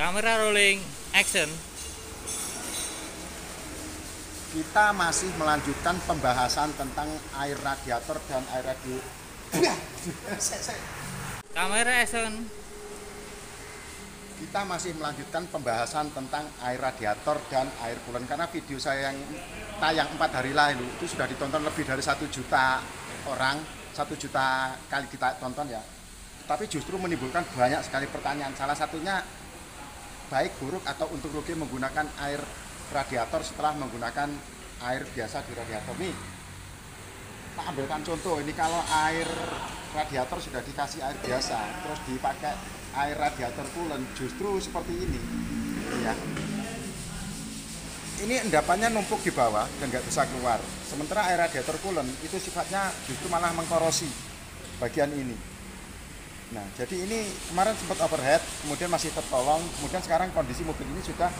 Kamera rolling action. Kita masih melanjutkan pembahasan tentang air radiator dan air Kamera action. Kita masih melanjutkan pembahasan tentang air radiator dan air coolant karena video saya yang tayang 4 hari lalu itu sudah ditonton lebih dari 1 juta orang, 1 juta kali kita tonton ya. Tapi justru menimbulkan banyak sekali pertanyaan. Salah satunya baik buruk atau untung rugi menggunakan air radiator setelah menggunakan air biasa di radiator. Nih, tak ambilkan contoh. Ini kalau air radiator sudah dikasih air biasa, terus dipakai air radiator coolant, justru seperti ini. Ya. Ini endapannya numpuk di bawah dan nggak bisa keluar. Sementara air radiator coolant itu sifatnya justru malah mengkorosi bagian ini. Nah, jadi ini kemarin sempat overhead, kemudian masih tertolong, kemudian sekarang kondisi mobil ini sudah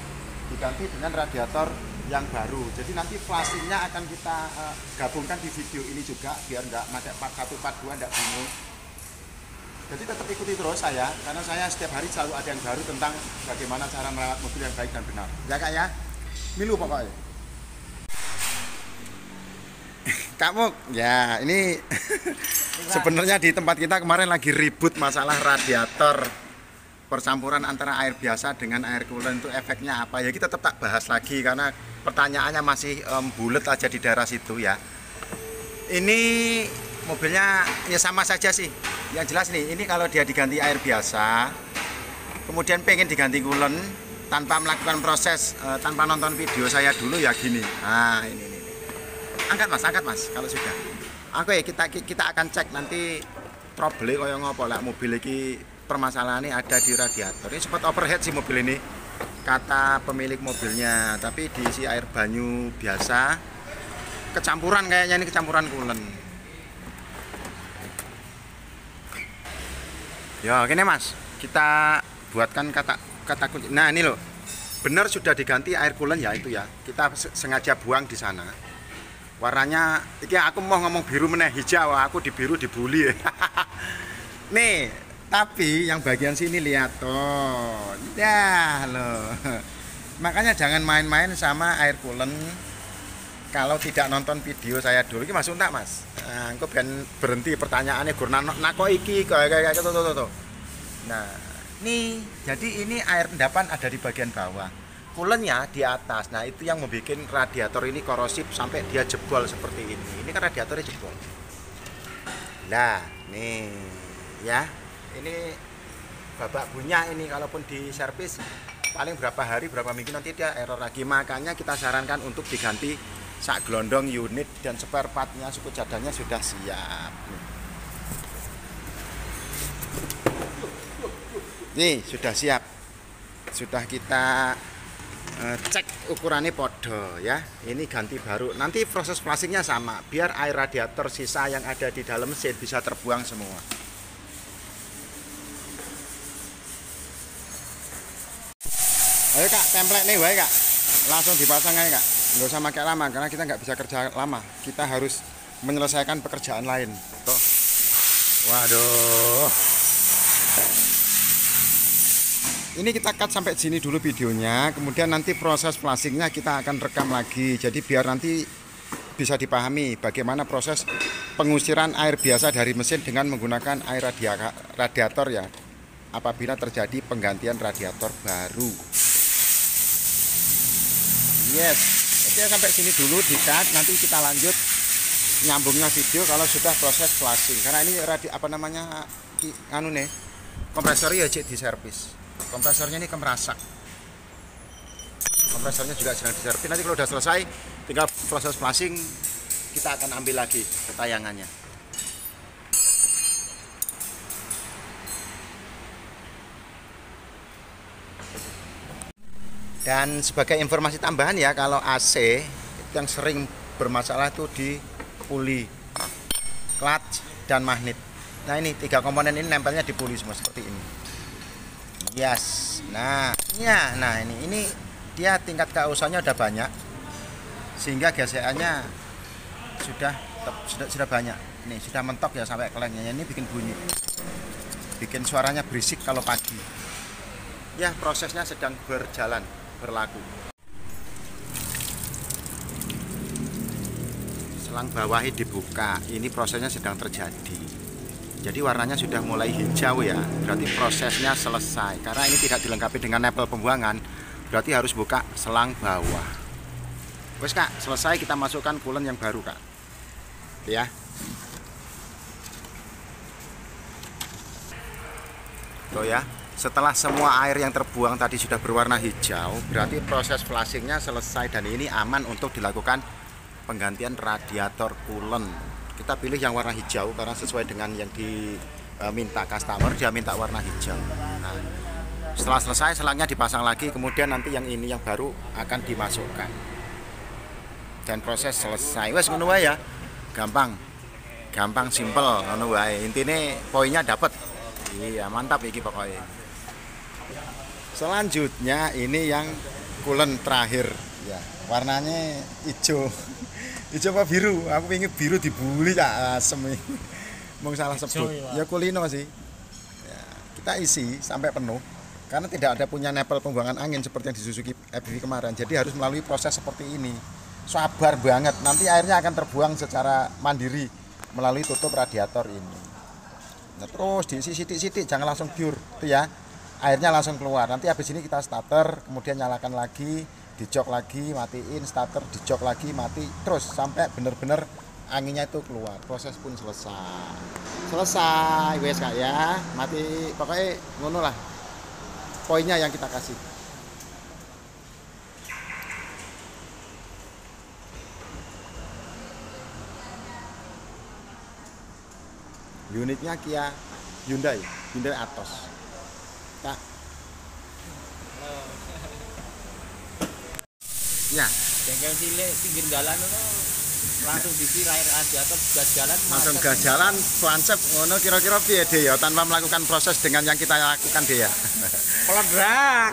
diganti dengan radiator yang baru. Jadi nanti flashingnya akan kita gabungkan di video ini juga, biar nggak pakai part 1, part 2, nggak bingung. Jadi tetap ikuti terus saya, karena saya setiap hari selalu ada yang baru tentang bagaimana cara merawat mobil yang baik dan benar. Ya Kak ya, milu pokoknya. Kamu, ya ini sebenarnya di tempat kita kemarin lagi ribut masalah radiator, percampuran antara air biasa dengan air coolant itu efeknya apa ya, kita tetap bahas lagi karena pertanyaannya masih bulet aja di daerah situ ya. Ini mobilnya ya sama saja sih, yang jelas nih ini kalau dia diganti air biasa kemudian pengen diganti coolant tanpa melakukan proses, tanpa nonton video saya dulu ya gini. Nah ini. Angkat mas kalau sudah. Oke, kita akan cek nanti trouble kaya ngopo lah mobil ini, permasalahannya ada di radiator. Ini sempat overhead sih mobil ini, kata pemilik mobilnya, tapi diisi air banyu biasa, kecampuran kayaknya ini kecampuran coolant. Ya gini mas, kita buatkan kata kunci. Nah ini loh, benar sudah diganti air coolant ya itu ya. Kita sengaja buang di sana. Warnanya, ini aku mau ngomong biru meneh hijau, aku di biru dibully. Nih, tapi yang bagian sini lihat tuh, ya loh. Makanya jangan main-main sama air coolant kalau tidak nonton video saya dulu. Ini mas untak mas. Nah, aku berhenti pertanyaannya gurna nako iki kayak tuh. Nah, nih, jadi ini air endapan ada di bagian bawah. Coolant-nya di atas. Nah, itu yang membuat radiator ini korosif sampai dia jebol seperti ini. Ini kan radiatornya jebol. Nah, nih ya. Ini babak bunyi ini kalaupun di servis paling berapa hari, berapa minggu nanti dia error lagi. Makanya kita sarankan untuk diganti sak gelondong unit dan spare part-nya, suku cadangnya sudah siap. Nih, sudah siap. Sudah kita cek ukurannya podo ya. Ini ganti baru. Nanti proses flashingnya sama, biar air radiator sisa yang ada di dalam mesin bisa terbuang semua. Ayo kak, template nih wae kak, langsung dipasang aja kak, nggak usah pakai lama karena kita nggak bisa kerja lama. Kita harus menyelesaikan pekerjaan lain. Tuh, waduh. Ini kita cut sampai sini dulu videonya, kemudian nanti proses flashingnya kita akan rekam lagi. Jadi biar nanti bisa dipahami bagaimana proses pengusiran air biasa dari mesin dengan menggunakan air radiator ya, apabila terjadi penggantian radiator baru. Yes, oke sampai sini dulu di cut, nanti kita lanjut nyambungnya video kalau sudah proses flashing. Karena ini anu nih, kompresornya ya di servis. Kompresornya ini kemerasak. Kompresornya juga sedang diservis. Nanti kalau sudah selesai, tinggal proses flashing, kita akan ambil lagi ketayangannya. Dan sebagai informasi tambahan ya, kalau AC yang sering bermasalah itu di puli, clutch, dan magnet. Nah ini 3 komponen ini nempelnya di puli semua seperti ini. Yes, nah ini dia tingkat keausannya udah banyak, sehingga gesekannya sudah banyak. Nih sudah mentok ya sampai kelengnya. Ini bikin bunyi, bikin suaranya berisik kalau pagi. Ya, prosesnya sedang berjalan, berlaku. Selang bawahi dibuka, ini prosesnya sedang terjadi. Jadi warnanya sudah mulai hijau ya, berarti prosesnya selesai. Karena ini tidak dilengkapi dengan nempel pembuangan, berarti harus buka selang bawah. Wes Kak, selesai, kita masukkan coolant yang baru Kak. Ya. Tuh ya, setelah semua air yang terbuang tadi sudah berwarna hijau, berarti proses flushingnya selesai dan ini aman untuk dilakukan penggantian radiator coolant. Kita pilih yang warna hijau karena sesuai dengan yang diminta customer, dia minta warna hijau. Nah, setelah selesai selangnya dipasang lagi, kemudian nanti yang ini yang baru akan dimasukkan. Dan proses selesai. Wes ngono wae ya. Gampang. Gampang simpel ngono wae. Intine poinnya dapat. Iya, mantap iki pokoknya. Selanjutnya ini yang coolant terakhir ya. Warnanya hijau. Hijau apa biru? Aku pengen biru dibuli Kak asem iki. Mung salah sebut. Ya kulino sih. Ya, kita isi sampai penuh. Karena tidak ada punya nempel pembuangan angin seperti yang di Suzuki FV kemarin. Jadi harus melalui proses seperti ini. Sabar banget. Nanti airnya akan terbuang secara mandiri melalui tutup radiator ini. Nah, terus diisi sidik-sidik, jangan langsung pure, itu ya. Airnya langsung keluar. Nanti habis ini kita starter, kemudian nyalakan lagi, dijok lagi, matiin, starter, dijok lagi, mati, terus sampai benar-benar anginnya itu keluar. Proses pun selesai. Selesai, wes Kak ya. Mati, pokoknya ngono lah. Poinnya yang kita kasih. Unitnya Kia Hyundai Atos. Kak. Ya, Bengkel cilik pinggir jalan itu langsung diisi air radiator gas jalan. langsung gas jalan, konsep ngono kira-kira piye deh ya tanpa melakukan proses dengan yang kita lakukan deh ya.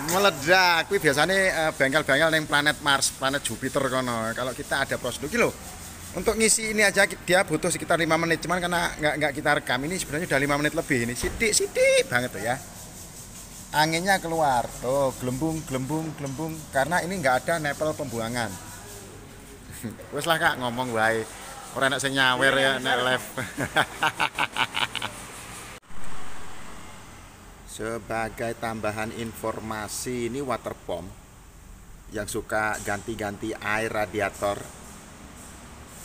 Meledak. Kuwi biasanya bengkel-bengkel ning planet Mars, planet Jupiter kono. Kalau kita ada prosedur iki lho. Untuk ngisi ini aja dia butuh sekitar 5 menit, cuman karena nggak kita rekam ini sebenarnya udah 5 menit lebih ini. Sidik banget tuh ya. Anginnya keluar. Tuh, gelembung karena ini nggak ada nempel pembuangan. Wes lah Kak ngomong wae. Ora enak sing nyawer ya nek live. Sebagai tambahan informasi, ini water pump yang suka ganti-ganti air radiator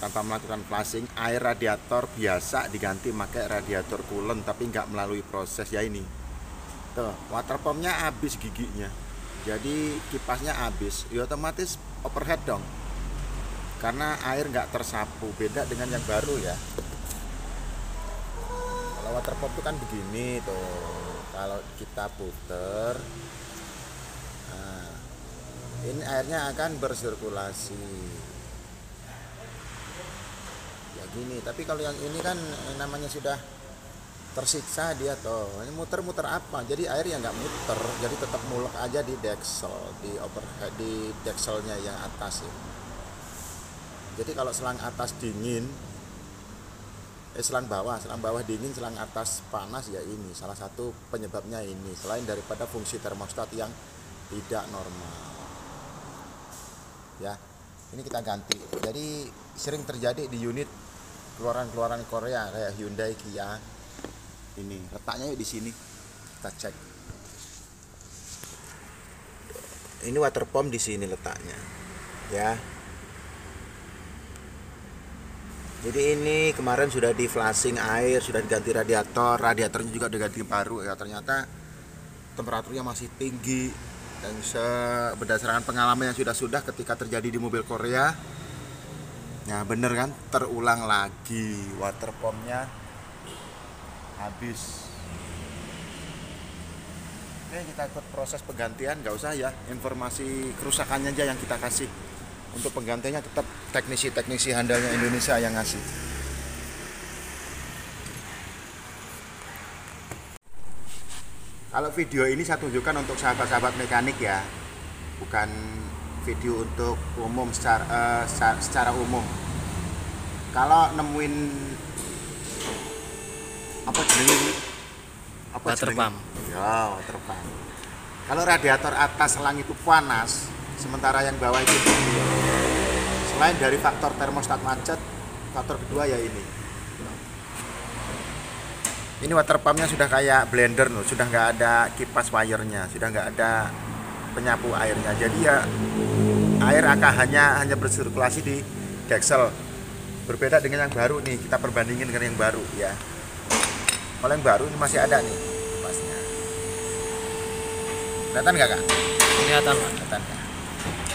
tanpa melakukan flushing, air radiator biasa diganti pakai radiator coolant tapi nggak melalui proses ya ini. Tuh, water pumpnya habis giginya. Jadi kipasnya habis, ya otomatis overhead dong. Karena air nggak tersapu, beda dengan yang baru ya. Kalau water pump itu kan begini tuh. Kalau kita puter, nah, ini airnya akan bersirkulasi. Ya gini, tapi kalau yang ini kan namanya sudah tersiksa dia tuh. Ini muter-muter apa? Jadi air yang nggak muter, jadi tetap mulek aja di deksel, di overhead, di dekselnya yang atas ya. Jadi kalau selang atas dingin, selang bawah dingin, selang atas panas ya ini salah satu penyebabnya ini, selain daripada fungsi termostat yang tidak normal ya. Ini kita ganti. Jadi sering terjadi di unit keluaran Korea kayak Hyundai, Kia. Ini letaknya di sini, kita cek. Ini water pump di sini letaknya ya. Jadi ini kemarin sudah di flushing air, sudah diganti radiatornya juga udah ganti baru ya. Ternyata temperaturnya masih tinggi dan berdasarkan pengalaman yang sudah ketika terjadi di mobil Korea. Nah bener kan, terulang lagi, water pumpnya habis. Oke, kita ikut proses penggantian, nggak usah ya, informasi kerusakannya aja yang kita kasih. Untuk penggantinya tetap teknisi handalnya Indonesia yang ngasih. Kalau video ini saya tunjukkan untuk sahabat-sahabat mekanik ya, bukan video untuk umum secara umum. Kalau nemuin apa jenis ini? Water pump. Ya, water pump. Kalau radiator atas selang itu panas, sementara yang bawah itu dingin, selain dari faktor termostat macet, faktor kedua ya ini. Ini water pumpnya sudah kayak blender loh, sudah nggak ada kipas wire-nya, sudah nggak ada penyapu airnya. Jadi ya air akan hanya bersirkulasi di deksel. Berbeda dengan yang baru nih, kita perbandingin dengan yang baru ya. Kalau yang baru ini masih ada nih kipasnya. Kelihatan nggak, Kak? Kelihatan, Pak. Kelihatan ya.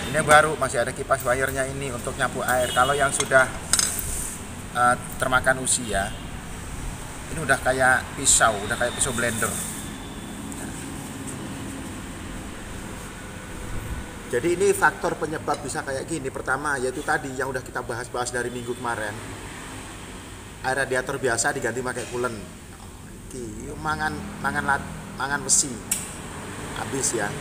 Ini yang baru masih ada kipas wire-nya ini untuk nyapu air. Kalau yang sudah termakan usia, ini udah kayak pisau blender. Jadi ini faktor penyebab bisa kayak gini. Pertama yaitu tadi yang udah kita bahas dari minggu kemarin. Air radiator biasa diganti pakai coolant. Iki mangan besi. Habis ya.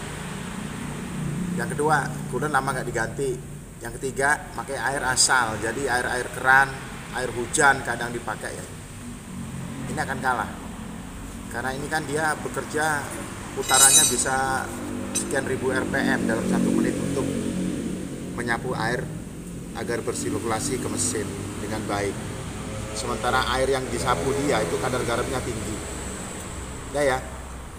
Yang kedua, coolant lama nggak diganti. Yang ketiga, pakai air asal. Jadi air keran, air hujan kadang dipakai ya. Ini akan kalah. Karena ini kan dia bekerja putarannya bisa sekian ribu RPM dalam 1 menit untuk menyapu air agar bersirkulasi ke mesin dengan baik. Sementara air yang disapu dia itu kadar garamnya tinggi. Ya.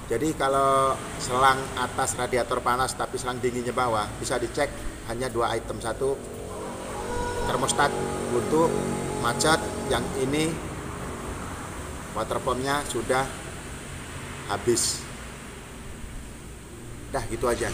Jadi kalau selang atas radiator panas tapi selang dinginnya bawah, bisa dicek hanya 2 item. Satu, termostat buntu macet. Yang ini water pumpnya sudah habis. Dah gitu aja.